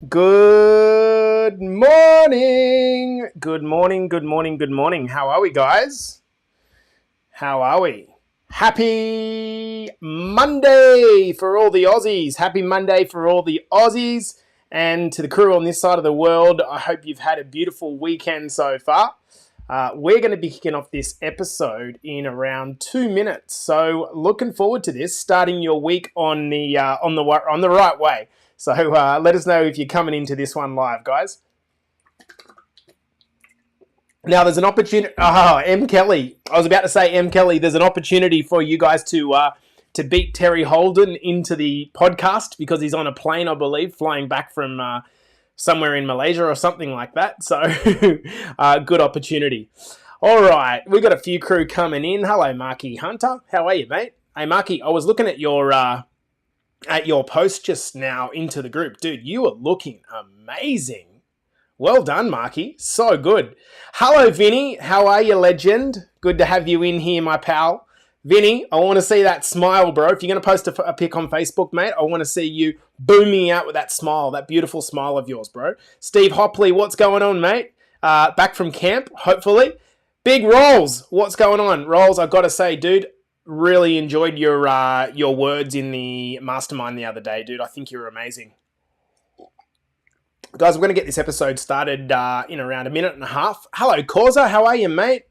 Good morning. Good morning, good morning, good morning. How are we, guys? How are we? Happy Monday for all the Aussies. Happy Monday for all the Aussies. And to the crew on this side of the world, I hope you've had a beautiful weekend so far. We're going to be kicking off this episode in around 2 minutes. So looking forward to this, starting your week on the right way. So let us know if you're coming into this one live, guys. Now, there's an opportunity. M. Kelly. I was about to say M. Kelly. There's an opportunity for you guys to beat Terry Holden into the podcast because he's on a plane, I believe, flying back from somewhere in Malaysia or something like that. So, good opportunity. All right, we got a few crew coming in. Hello, Marky Hunter. How are you, mate? Hey, Marky. I was looking at your post just now into the group. Dude, you are looking amazing. Well done, Marky. So good. Hello, Vinny. How are you, legend? Good to have you in here, my pal. Vinny, I want to see that smile, bro. If you're going to post a pic on Facebook, mate, I want to see you booming out with that smile, that beautiful smile of yours, bro. Steve Hopley, what's going on, mate? Back from camp, hopefully. Big Rolls, what's going on? Rolls, I've got to say, dude, really enjoyed your words in the mastermind the other day, dude. I think you were amazing. Guys, we're going to get this episode started in around a minute and a half. Hello, Causa. How are you, mate?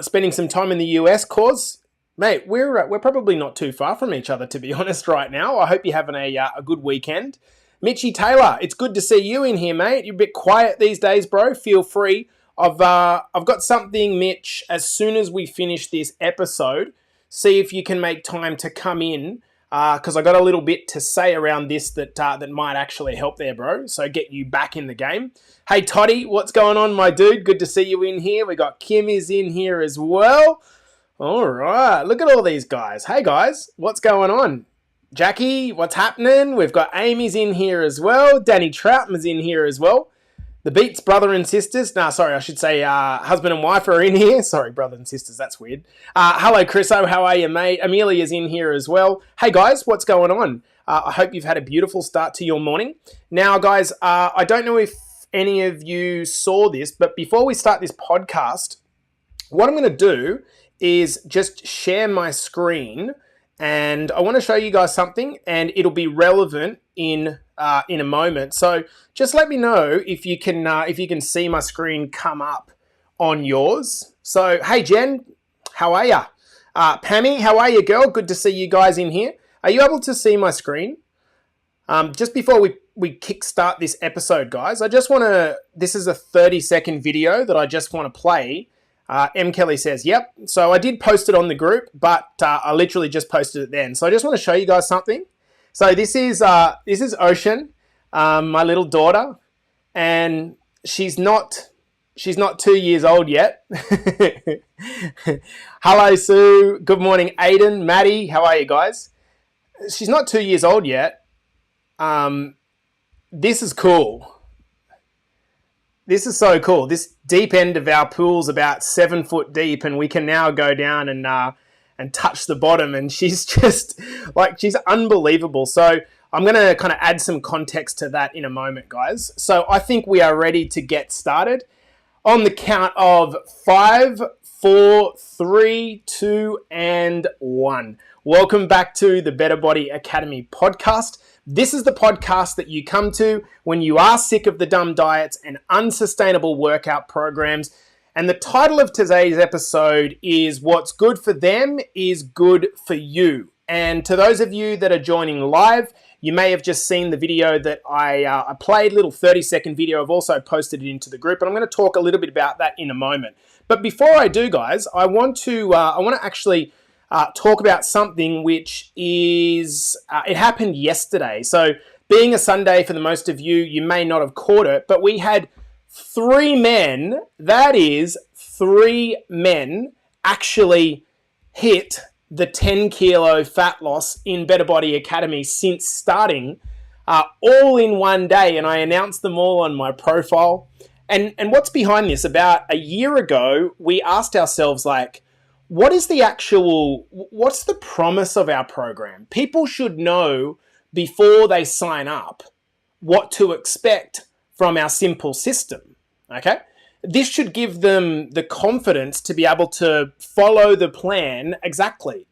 Spending some time in the US, Cause? Mate, we're probably not too far from each other, to be honest, right now. I hope you're having a good weekend. Mitchy Taylor, it's good to see you in here, mate. You're a bit quiet these days, bro. Feel free. I've got something, Mitch, as soon as we finish this episode. See if you can make time to come in, because I got a little bit to say around this that might actually help there, bro. So get you back in the game. Hey, Toddy, what's going on, my dude? Good to see you in here. We got Kim is in here as well. All right, look at all these guys. Hey, guys, what's going on? Jackie, what's happening? We've got Amy's in here as well. Danny Troutman's in here as well. The Beats brother and sisters. I should say husband and wife are in here. Sorry, brother and sisters. That's weird. Hello, Chriso. How are you, mate? Amelia's in here as well. Hey, guys. What's going on? I hope you've had a beautiful start to your morning. Now, guys, I don't know if any of you saw this, but before we start this podcast, what I'm going to do is just share my screen, and I want to show you guys something, and it'll be relevant in a moment. So just let me know if you can see my screen come up on yours. So, hey, Jen, how are ya? Pammy, how are you, girl? Good to see you guys in here. Are you able to see my screen? Just before we kickstart this episode, guys, this is a 30-second video that I just want to play. M. Kelly says, yep. So I did post it on the group, but I literally just posted it then. So I just want to show you guys something. So this is Ocean, my little daughter, and she's not 2 years old yet. Hello, Sue. Good morning, Aiden, Maddie. How are you guys? She's not 2 years old yet. This is cool. This is so cool. This deep end of our pool's about 7 foot deep, and we can now go down and touch the bottom, and she's just she's unbelievable. So I'm going to kind of add some context to that in a moment, guys. So I think we are ready to get started on the count of 5, 4, 3, 2, and 1. Welcome back to the Better Body Academy podcast. This is the podcast that you come to when you are sick of the dumb diets and unsustainable workout programs. And the title of today's episode is What's Good for Them is Good for You. And to those of you that are joining live, you may have just seen the video that I played, little 30-second video. I've also posted it into the group, and I'm going to talk a little bit about that in a moment. But before I do, guys, I want to actually talk about something which is, it happened yesterday. So being a Sunday for the most of you, you may not have caught it, but we had 3 men, that is 3 men actually hit the 10 kilo fat loss in Better Body Academy since starting, all in one day. And I announced them all on my profile. And what's behind this? About a year ago, we asked ourselves, what's the promise of our program? People should know before they sign up what to expect from our simple system, okay? This should give them the confidence to be able to follow the plan exactly.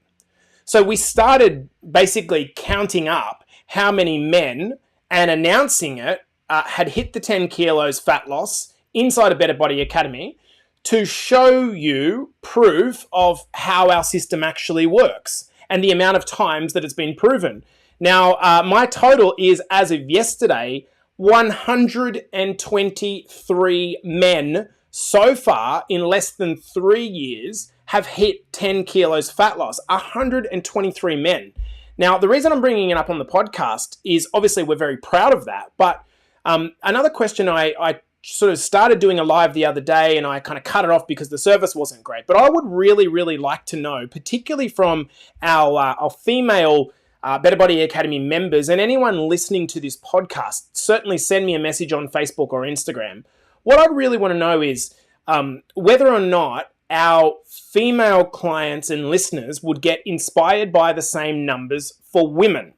So we started basically counting up how many men and announcing it had hit the 10 kilos fat loss inside of Better Body Academy to show you proof of how our system actually works and the amount of times that it's been proven. Now, my total is, as of yesterday, 123 men so far in less than 3 years have hit 10 kilos fat loss. 123 men. Now, the reason I'm bringing it up on the podcast is obviously we're very proud of that. But another question I sort of started doing a live the other day and I kind of cut it off because the service wasn't great. But I would really, really like to know, particularly from our female Better Body Academy members and anyone listening to this podcast, certainly send me a message on Facebook or Instagram. What I really want to know is whether or not our female clients and listeners would get inspired by the same numbers for women.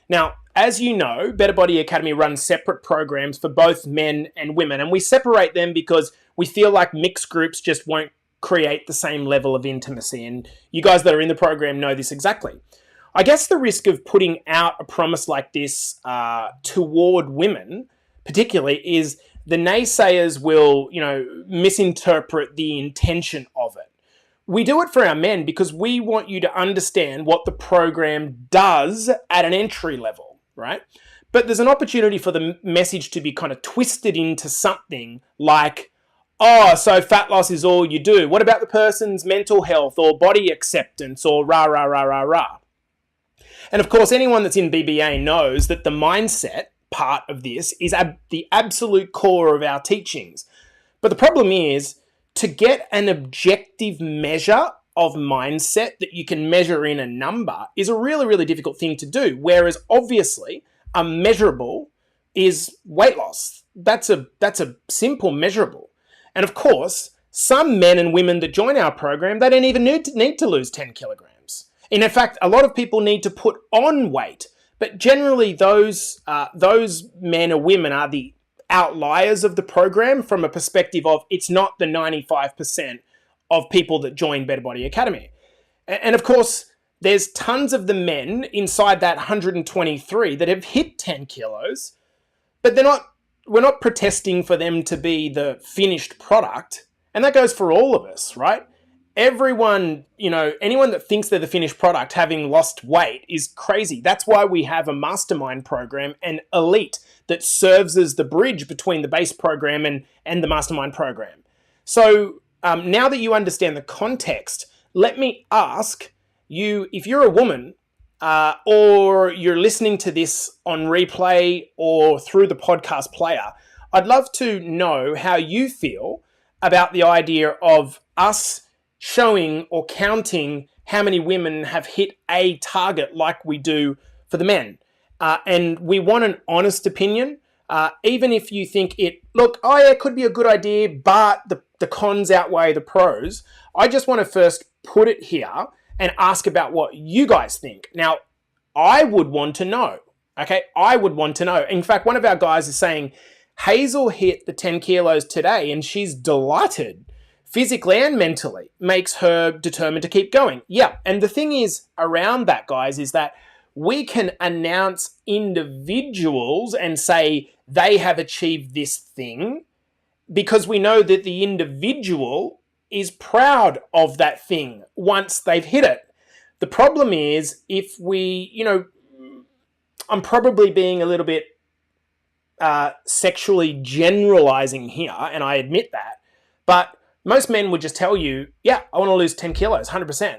Now, as you know, Better Body Academy runs separate programs for both men and women, and we separate them because we feel like mixed groups just won't create the same level of intimacy, and you guys that are in the program know this exactly. I guess the risk of putting out a promise like this toward women, particularly, is the naysayers will, misinterpret the intention of it. We do it for our men because we want you to understand what the program does at an entry level, right? But there's an opportunity for the message to be kind of twisted into something like, oh, so fat loss is all you do. What about the person's mental health or body acceptance or rah, rah, rah, rah, rah? And of course, anyone that's in BBA knows that the mindset part of this is the absolute core of our teachings. But the problem is to get an objective measure of mindset that you can measure in a number is a really, really difficult thing to do. Whereas obviously a measurable is weight loss. That's a simple measurable. And of course, some men and women that join our program, they don't even need to lose 10 kilograms. And in fact, a lot of people need to put on weight. But generally, those men or women are the outliers of the program from a perspective of it's not the 95% of people that join Better Body Academy. And of course, there's tons of the men inside that 123 that have hit 10 kilos, but we're not protesting for them to be the finished product. And that goes for all of us, right? Everyone, anyone that thinks they're the finished product having lost weight is crazy. That's why we have a mastermind program and Elite that serves as the bridge between the base program and the mastermind program. So now that you understand the context, let me ask you, if you're a woman or you're listening to this on replay or through the podcast player, I'd love to know how you feel about the idea of us showing or counting how many women have hit a target like we do for the men. And we want an honest opinion, even if you think it could be a good idea, but the cons outweigh the pros. I just want to first put it here and ask about what you guys think. Now, I would want to know, okay? I would want to know. In fact, one of our guys is saying, Hazel hit the 10 kilos today and she's delighted. Physically and mentally, makes her determined to keep going. Yeah, and the thing is around that, guys, is that we can announce individuals and say they have achieved this thing because we know that the individual is proud of that thing once they've hit it. The problem is if we, I'm probably being a little bit sexually generalizing here, and I admit that, but most men would just tell you, yeah, I want to lose 10 kilos, 100%.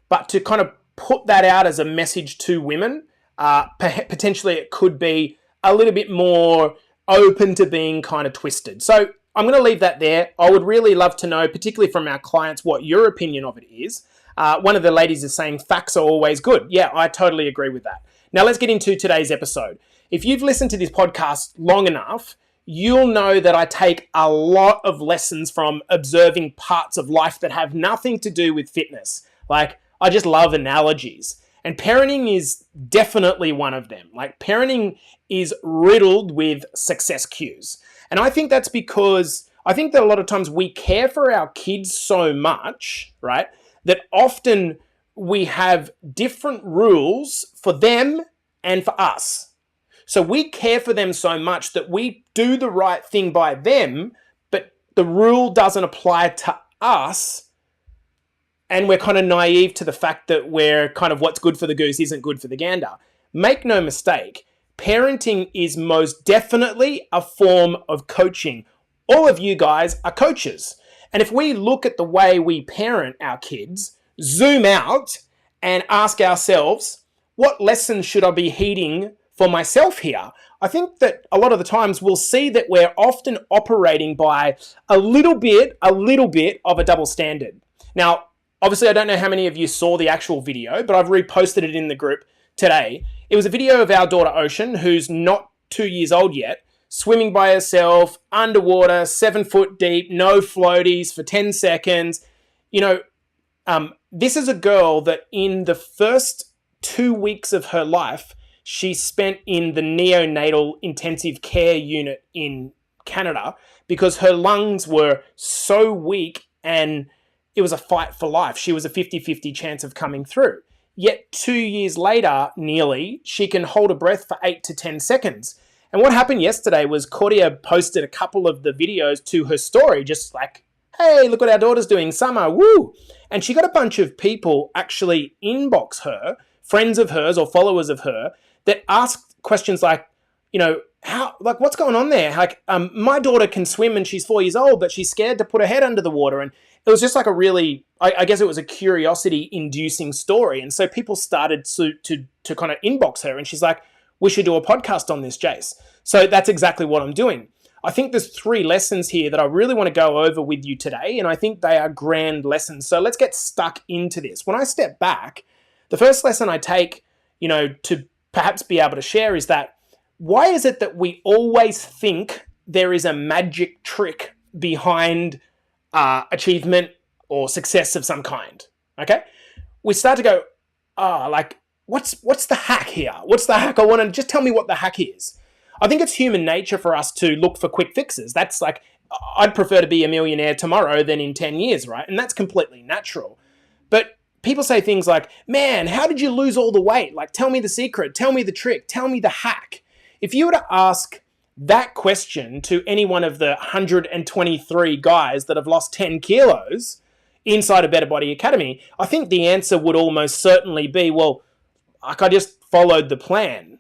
But to kind of put that out as a message to women, potentially it could be a little bit more open to being kind of twisted. So I'm going to leave that there. I would really love to know, particularly from our clients, what your opinion of it is. One of the ladies is saying facts are always good. Yeah, I totally agree with that. Now let's get into today's episode. If you've listened to this podcast long enough, you'll know that I take a lot of lessons from observing parts of life that have nothing to do with fitness. Like, I just love analogies. And parenting is definitely one of them. Like, parenting is riddled with success cues. And I think that's because I think that a lot of times we care for our kids so much, right, that often we have different rules for them and for us. So we care for them so much that we do the right thing by them, but the rule doesn't apply to us. And we're kind of naive to the fact that we're kind of what's good for the goose isn't good for the gander. Make no mistake, parenting is most definitely a form of coaching. All of you guys are coaches. And if we look at the way we parent our kids, zoom out and ask ourselves, what lessons should I be heeding for myself here? I think that a lot of the times we'll see that we're often operating by a little bit of a double standard. Now, obviously, I don't know how many of you saw the actual video, but I've reposted it in the group today. It was a video of our daughter Ocean, who's not 2 years old yet, swimming by herself, underwater, 7 foot deep, no floaties for 10 seconds. This is a girl that in the first 2 weeks of her life, she spent in the neonatal intensive care unit in Canada because her lungs were so weak and it was a fight for life. She was a 50-50 chance of coming through. Yet 2 years later, nearly, she can hold a breath for 8 to 10 seconds. And what happened yesterday was Claudia posted a couple of the videos to her story, just like, hey, look what our daughter's doing, summer, woo! And she got a bunch of people actually inbox her, friends of hers or followers of her, that asked questions like, what's going on there? Like, my daughter can swim and she's 4 years old, but she's scared to put her head under the water. And it was just like a really, I guess it was a curiosity-inducing story. And so people started to kind of inbox her, and she's like, we should do a podcast on this, Jace. So that's exactly what I'm doing. I think there's 3 lessons here that I really want to go over with you today, and I think they are grand lessons. So let's get stuck into this. When I step back, the first lesson I take, to perhaps be able to share is that why is it that we always think there is a magic trick behind achievement or success of some kind? Okay, we start to go, what's the hack here? What's the hack? I want to just tell me what the hack is. I think it's human nature for us to look for quick fixes. That's like, I'd prefer to be a millionaire tomorrow than in 10 years, right? And that's completely natural. But people say things like, man, how did you lose all the weight? Like, tell me the secret, tell me the trick, tell me the hack. If you were to ask that question to any one of the 123 guys that have lost 10 kilos inside of Better Body Academy, I think the answer would almost certainly be, well, I just followed the plan.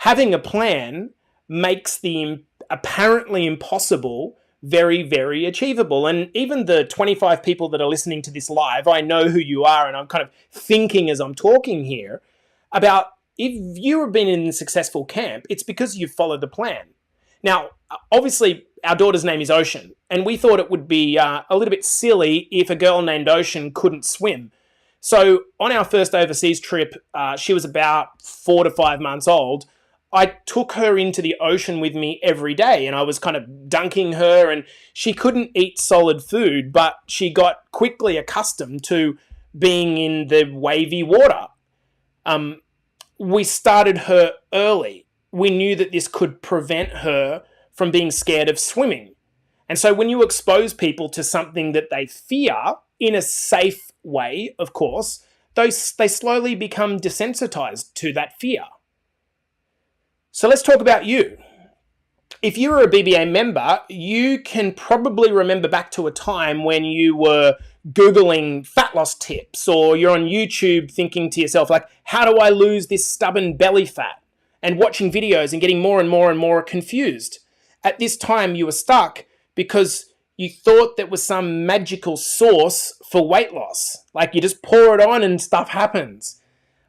Having a plan makes the apparently impossible very, very achievable. And even the 25 people that are listening to this live, I know who you are, and I'm kind of thinking as I'm talking here about if you have been in a successful camp, it's because you've followed the plan. Now, obviously, our daughter's name is Ocean, and we thought it would be a little bit silly if a girl named Ocean couldn't swim. So on our first overseas trip, she was about 4 to 5 months old. I took her into the ocean with me every day, and I was kind of dunking her, and she couldn't eat solid food, but she got quickly accustomed to being in the wavy water. We started her early. We knew that this could prevent her from being scared of swimming. And so when you expose people to something that they fear in a safe way, of course, they slowly become desensitized to that fear. So let's talk about you. If you were a BBA member, you can probably remember back to a time when you were Googling fat loss tips, or you're on YouTube thinking to yourself, like, how do I lose this stubborn belly fat? And watching videos and getting more and more and more confused. At this time, you were stuck because you thought there was some magical source for weight loss. Like, you just pour it on and stuff happens.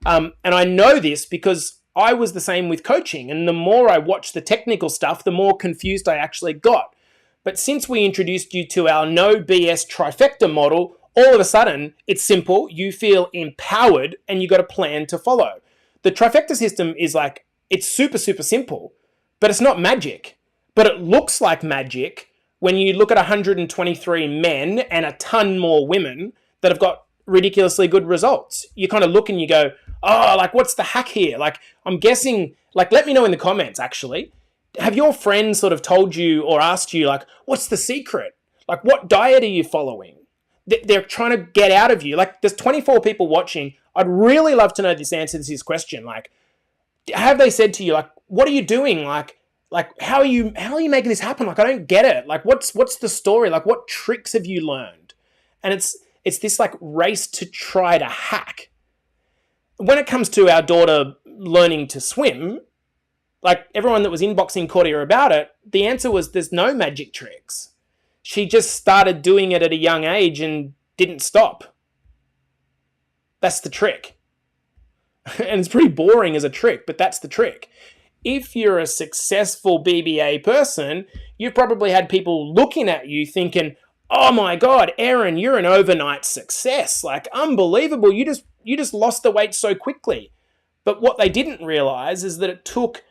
And I know this because I was the same with coaching, and the more I watched the technical stuff, the more confused I actually got. But since we introduced you to our no BS trifecta model, all of a sudden, it's simple, you feel empowered, and you got a plan to follow. The trifecta system is like, it's super, super simple, but it's not magic. But it looks like magic when you look at 123 men and a ton more women that have got ridiculously good results. You kind of look and you go, oh, like, what's the hack here? Like, I'm guessing, like, let me know in the comments, actually. Have your friends sort of told you or asked you, like, what's the secret? Like, what diet are you following? They're trying to get out of you. Like, there's 24 people watching. I'd really love to know this answer to this question. Like, have they said to you, like, what are you doing? Like how are you making this happen? Like, I don't get it. Like, what's the story? Like, what tricks have you learned? And it's this like race to try to hack. When it comes to our daughter learning to swim, like everyone that was inboxing Claudia about it, the answer was there's no magic tricks. She just started doing it at a young age and didn't stop. That's the trick. And it's pretty boring as a trick, but that's the trick. If you're a successful BBA person, you've probably had people looking at you thinking, oh my God, Aaron, you're an overnight success. Like, unbelievable. You just lost the weight so quickly. But what they didn't realize is that it took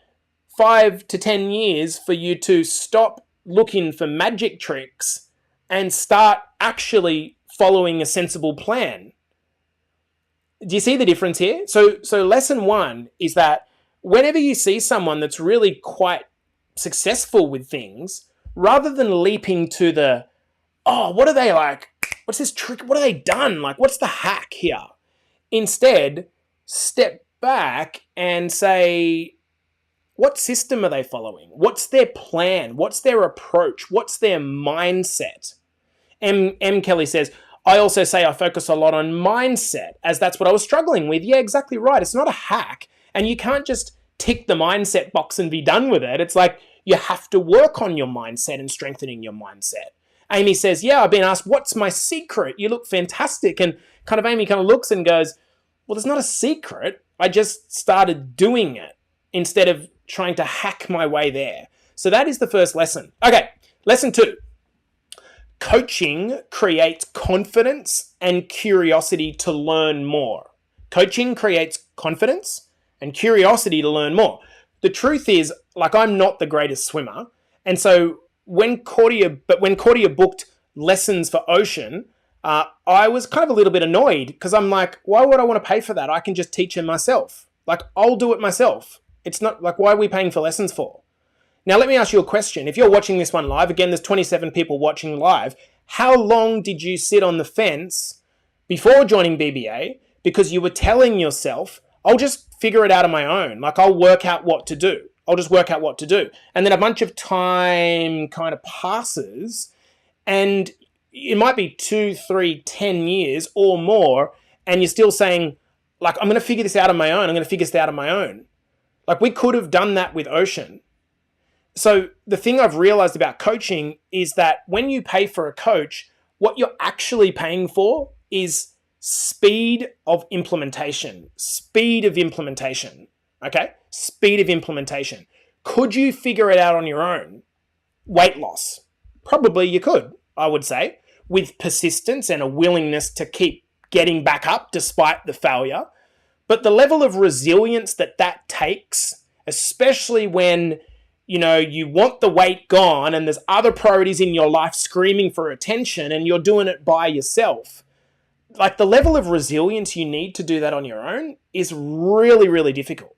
5 to 10 years for you to stop looking for magic tricks and start actually following a sensible plan. Do you see the difference here? So lesson 1 is that whenever you see someone that's really quite successful with things, rather than leaping to the, oh, what are they like? What's this trick? What have they done? Like, what's the hack here? Instead, step back and say, what system are they following? What's their plan? What's their approach? What's their mindset? M. Kelly says, I also say I focus a lot on mindset, as that's what I was struggling with. Yeah, exactly right. It's not a hack. And you can't just tick the mindset box and be done with it. It's like you have to work on your mindset and strengthening your mindset. Amy says, yeah, I've been asked, what's my secret? You look fantastic. And kind of Amy kind of looks and goes, well, there's not a secret. I just started doing it instead of trying to hack my way there. So that is the first lesson. Okay, lesson 2. Coaching creates confidence and curiosity to learn more. Coaching creates confidence and curiosity to learn more. The truth is, like, I'm not the greatest swimmer. And so when Claudia booked lessons for Ocean, I was kind of a little bit annoyed because I'm like, why would I want to pay for that? I can just teach her myself. Like, I'll do it myself. It's not like, why are we paying for lessons for? Now, let me ask you a question. If you're watching this one live, again, there's 27 people watching live. How long did you sit on the fence before joining BBA because you were telling yourself, I'll just figure it out on my own. Like, I'll work out what to do. I'll just work out what to do. And then a bunch of time kind of passes and it might be 2, 3, 10 years or more. And you're still saying, like, I'm going to figure this out on my own. I'm going to figure this out on my own. Like, we could have done that with Ocean. So the thing I've realized about coaching is that when you pay for a coach, what you're actually paying for is speed of implementation. Speed of implementation. Okay? Speed of implementation. Could you figure it out on your own? Weight loss. Probably you could, I would say, with persistence and a willingness to keep getting back up despite the failure. But the level of resilience that takes, especially when you want the weight gone and there's other priorities in your life screaming for attention and you're doing it by yourself. Like, the level of resilience you need to do that on your own is really, really difficult.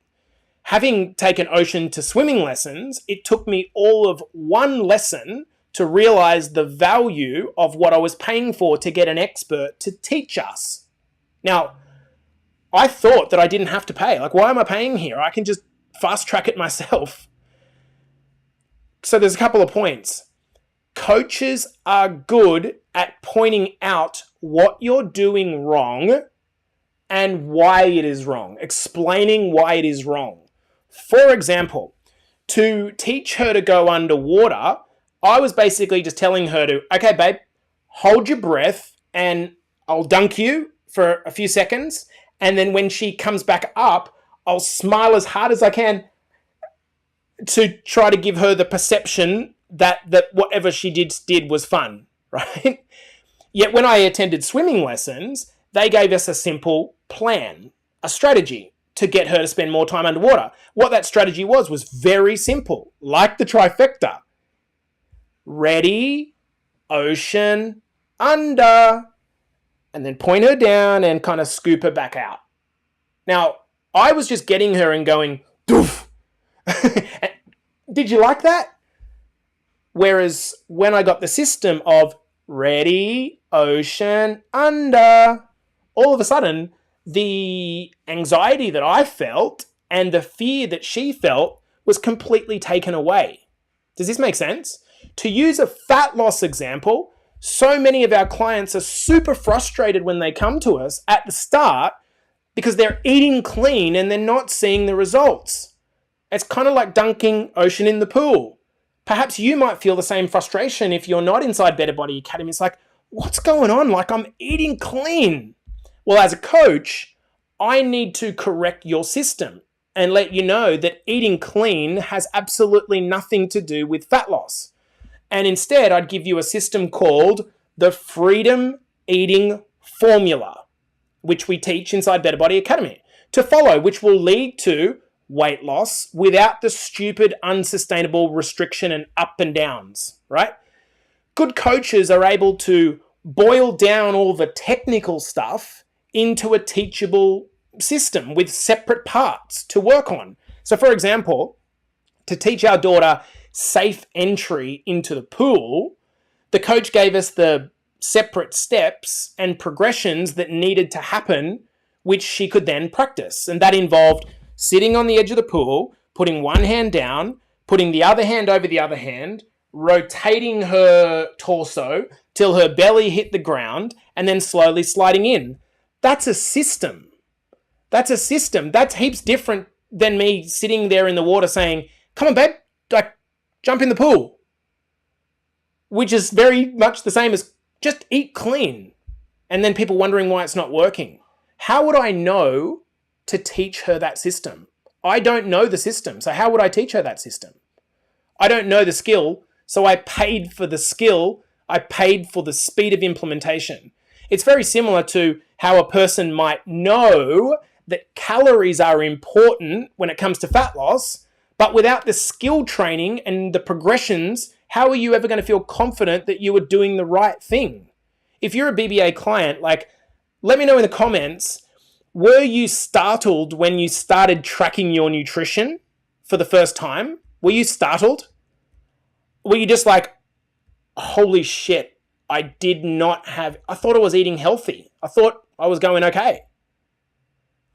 Having taken Ocean to swimming lessons, it took me all of one lesson to realize the value of what I was paying for to get an expert to teach us. Now, I thought that I didn't have to pay. Like, why am I paying here? I can just fast track it myself. So there's a couple of points. Coaches are good at pointing out what you're doing wrong and why it is wrong, explaining why it is wrong. For example, to teach her to go underwater, I was basically just telling her to, okay, babe, hold your breath and I'll dunk you for a few seconds. And then when she comes back up, I'll smile as hard as I can to try to give her the perception that whatever she did was fun, right? Yet when I attended swimming lessons, they gave us a simple plan, a strategy to get her to spend more time underwater. What that strategy was very simple, like the trifecta. Ready, Ocean, under. and then point her down and kind of scoop her back out. Now, I was just getting her and going, doof. Did you like that? Whereas when I got the system of ready, ocean, under, all of a sudden, the anxiety that I felt and the fear that she felt was completely taken away. Does this make sense? To use a fat loss example, so many of our clients are super frustrated when they come to us at the start because they're eating clean and they're not seeing the results. It's kind of like dunking ocean in the pool. Perhaps you might feel the same frustration if you're not inside Better Body Academy. It's like, what's going on? Like, I'm eating clean. Well, as a coach, I need to correct your system and let you know that eating clean has absolutely nothing to do with fat loss. And instead, I'd give you a system called the Freedom Eating Formula, which we teach inside Better Body Academy to follow, which will lead to weight loss without the stupid, unsustainable restriction and up and downs, right? Good coaches are able to boil down all the technical stuff into a teachable system with separate parts to work on. So for example, to teach our daughter safe entry into the pool, the coach gave us the separate steps and progressions that needed to happen, which she could then practice. And that involved sitting on the edge of the pool, putting one hand down, putting the other hand over the other hand, rotating her torso till her belly hit the ground, and then slowly sliding in. That's a system. That's a system. That's heaps different than me sitting there in the water saying, come on, babe, like, jump in the pool. Which is very much the same as just eat clean. And then people wondering why it's not working. How would I know to teach her that system? I don't know the system, so how would I teach her that system? I don't know the skill, so I paid for the skill. I paid for the speed of implementation. It's very similar to how a person might know that calories are important when it comes to fat loss, but without the skill training and the progressions, how are you ever going to feel confident that you are doing the right thing? If you're a BBA client, like, let me know in the comments, were you startled when you started tracking your nutrition for the first time? Were you startled? Were you just like, holy shit, I thought I was eating healthy. I thought I was going okay.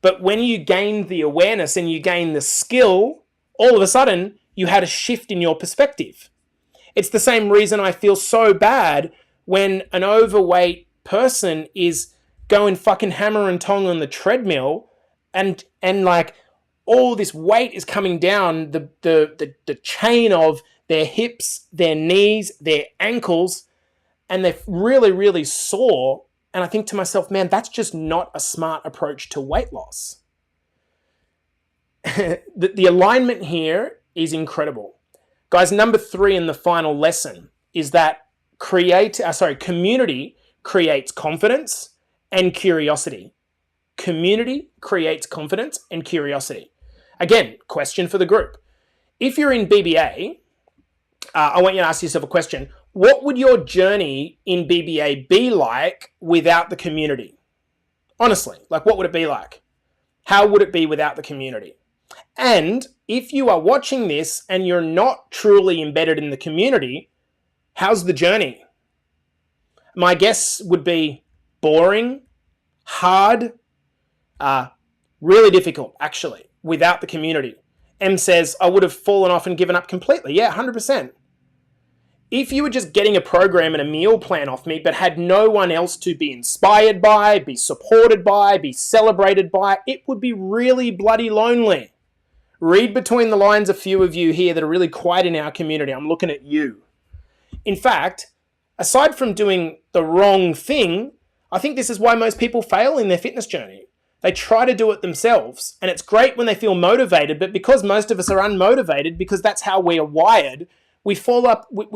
But when you gained the awareness and you gained the skill, all of a sudden you had a shift in your perspective. It's the same reason I feel so bad when an overweight person is going fucking hammer and tong on the treadmill and like all this weight is coming down the chain of their hips, their knees, their ankles, and they're really, really sore. And I think to myself, man, that's just not a smart approach to weight loss. The alignment here is incredible. Guys, number 3 in the final lesson is that community creates confidence and curiosity. Community creates confidence and curiosity. Again, question for the group. If you're in BBA, I want you to ask yourself a question. What would your journey in BBA be like without the community? Honestly, like, what would it be like? How would it be without the community? And if you are watching this and you're not truly embedded in the community, how's the journey? My guess would be boring, hard, really difficult, actually, without the community. M says, I would have fallen off and given up completely. Yeah, 100%. If you were just getting a program and a meal plan off me, but had no one else to be inspired by, be supported by, be celebrated by, it would be really bloody lonely. Read between the lines, a few of you here that are really quiet in our community. I'm looking at you. In fact, aside from doing the wrong thing, I think this is why most people fail in their fitness journey. They try to do it themselves, and it's great when they feel motivated, but because most of us are unmotivated, because that's how we are wired, we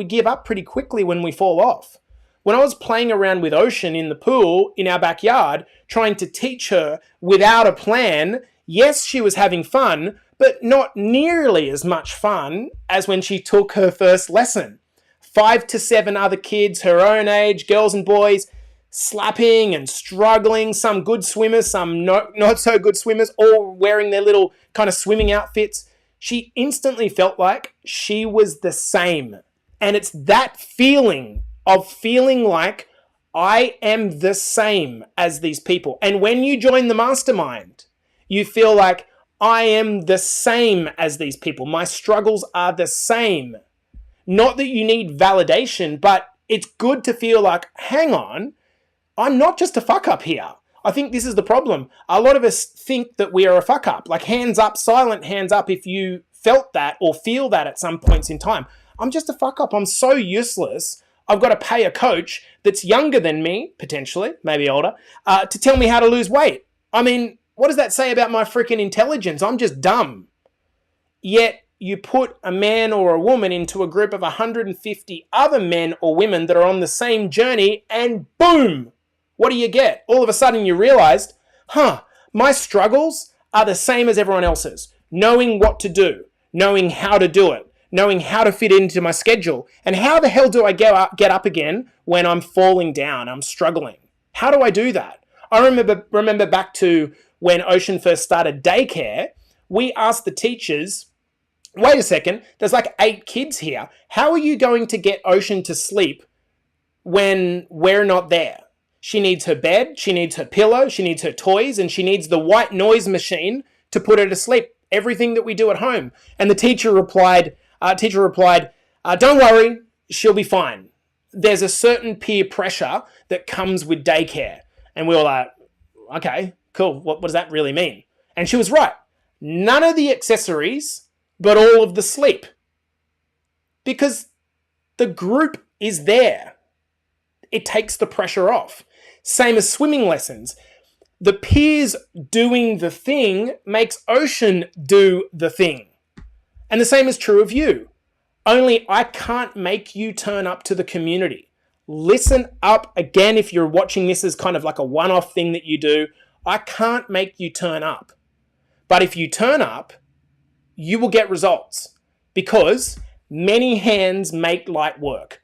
give up pretty quickly when we fall off. When I was playing around with Ocean in the pool in our backyard, trying to teach her without a plan, yes, she was having fun, but not nearly as much fun as when she took her first lesson. 5 to 7 other kids, her own age, girls and boys, slapping and struggling, some good swimmers, some not so good swimmers, all wearing their little kind of swimming outfits. She instantly felt like she was the same. And it's that feeling of feeling like I am the same as these people. And when you join the mastermind, you feel like I am the same as these people. My struggles are the same. Not that you need validation, but it's good to feel like, hang on, I'm not just a fuck up here. I think this is the problem. A lot of us think that we are a fuck up. Like hands up, silent hands up if you felt that or feel that at some points in time. I'm just a fuck up. I'm so useless. I've got to pay a coach that's younger than me, potentially, maybe older, to tell me how to lose weight. I mean, what does that say about my freaking intelligence? I'm just dumb. Yet you put a man or a woman into a group of 150 other men or women that are on the same journey, and boom, what do you get? All of a sudden you realized, my struggles are the same as everyone else's. Knowing what to do, knowing how to do it, knowing how to fit into my schedule, and how the hell do I get up again when I'm falling down, I'm struggling? How do I do that? I remember back to when Ocean first started daycare, we asked the teachers, wait a second, there's like 8 kids here. How are you going to get Ocean to sleep when we're not there? She needs her bed, she needs her pillow, she needs her toys, and she needs the white noise machine to put her to sleep. Everything that we do at home. And the teacher replied, don't worry, she'll be fine. There's a certain peer pressure that comes with daycare. And we were like, okay, cool. What does that really mean? And she was right. None of the accessories, but all of the sleep. Because the group is there. It takes the pressure off. Same as swimming lessons. The peers doing the thing makes Ocean do the thing. And the same is true of you. Only I can't make you turn up to the community. Listen up again if you're watching this as kind of like a one-off thing that you do. I can't make you turn up. But if you turn up, you will get results because many hands make light work.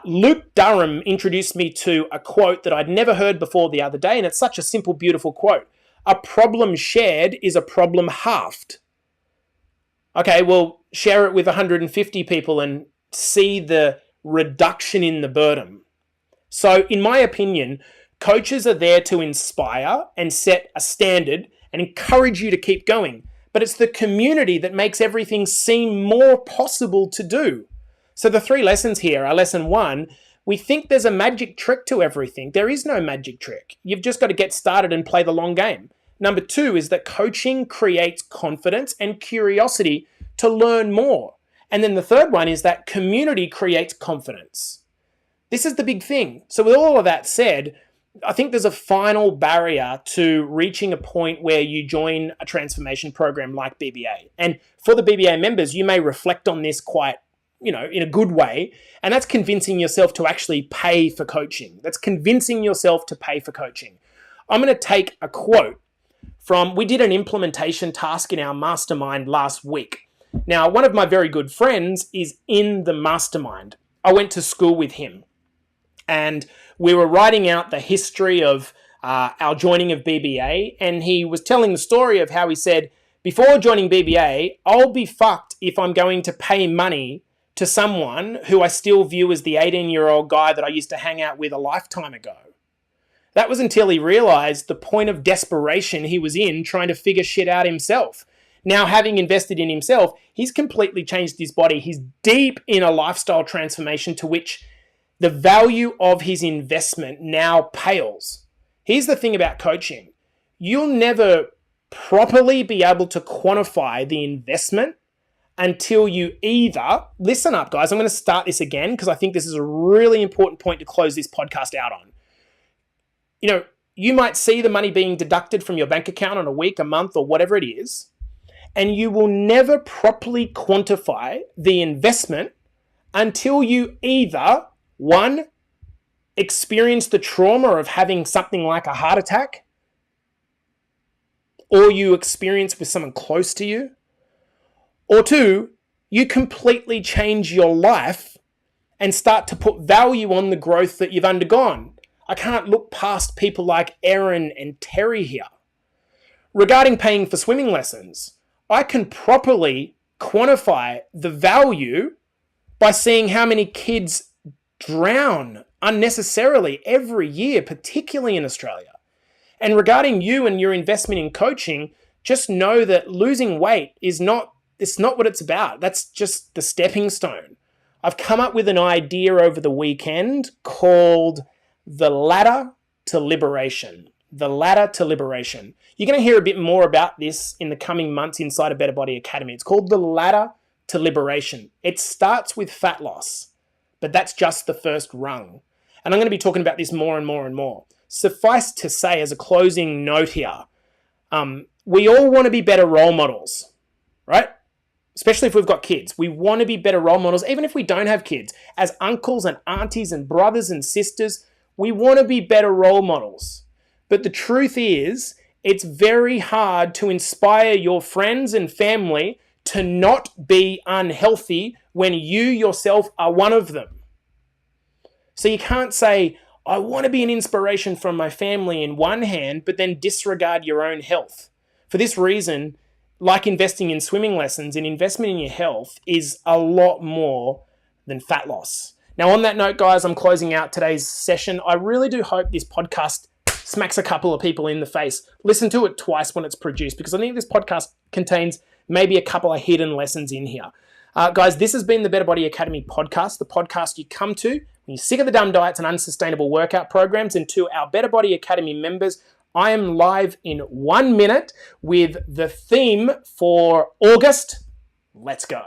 Luke Durham introduced me to a quote that I'd never heard before the other day, and it's such a simple, beautiful quote. A problem shared is a problem halved. Okay, well, share it with 150 people and see the reduction in the burden. So, in my opinion, coaches are there to inspire and set a standard and encourage you to keep going. But it's the community that makes everything seem more possible to do. So the 3 lessons here are lesson 1, we think there's a magic trick to everything. There is no magic trick. You've just got to get started and play the long game. Number 2 is that coaching creates confidence and curiosity to learn more. And then the third one is that community creates confidence. This is the big thing. So with all of that said, I think there's a final barrier to reaching a point where you join a transformation program like BBA. And for the BBA members, you may reflect on this quite, in a good way. And that's convincing yourself to actually pay for coaching. That's convincing yourself to pay for coaching. I'm going to take a quote from, we did an implementation task in our mastermind last week. Now, one of my very good friends is in the mastermind. I went to school with him. And we were writing out the history of our joining of BBA. And he was telling the story of how he said, before joining BBA, I'll be fucked if I'm going to pay money to someone who I still view as the 18-year-old guy that I used to hang out with a lifetime ago. That was until he realized the point of desperation he was in trying to figure shit out himself. Now, having invested in himself, he's completely changed his body. He's deep in a lifestyle transformation to which the value of his investment now pales. Here's the thing about coaching. You'll never properly be able to quantify the investment until you either, listen up guys, I'm going to start this again because I think this is a really important point to close this podcast out on. You might see the money being deducted from your bank account on a week, a month, or whatever it is, and you will never properly quantify the investment until you either, 1, experience the trauma of having something like a heart attack, or you experience with someone close to you, or 2, you completely change your life and start to put value on the growth that you've undergone. I can't look past people like Erin and Terry here. Regarding paying for swimming lessons, I can properly quantify the value by seeing how many kids drown unnecessarily every year, particularly in Australia. And regarding you and your investment in coaching, just know that losing weight it's not what it's about. That's just the stepping stone. I've come up with an idea over the weekend called the ladder to liberation. The ladder to liberation. You're going to hear a bit more about this in the coming months inside a Better Body Academy. It's called the ladder to liberation. It starts with fat loss, but that's just the first rung. And I'm going to be talking about this more and more and more. Suffice to say, as a closing note here, we all want to be better role models, right? Especially if we've got kids. We want to be better role models, even if we don't have kids. As uncles and aunties and brothers and sisters, we want to be better role models. But the truth is, it's very hard to inspire your friends and family to not be unhealthy when you yourself are one of them. So you can't say, I want to be an inspiration from my family in one hand, but then disregard your own health. For this reason, like investing in swimming lessons, an investment in your health is a lot more than fat loss. Now, on that note, guys, I'm closing out today's session. I really do hope this podcast smacks a couple of people in the face. Listen to it twice when it's produced, because I think this podcast contains maybe a couple of hidden lessons in here. Guys, this has been the Better Body Academy podcast, the podcast you come to when you're sick of the dumb diets and unsustainable workout programs. And to our Better Body Academy members, I am live in 1 minute with the theme for August. Let's go.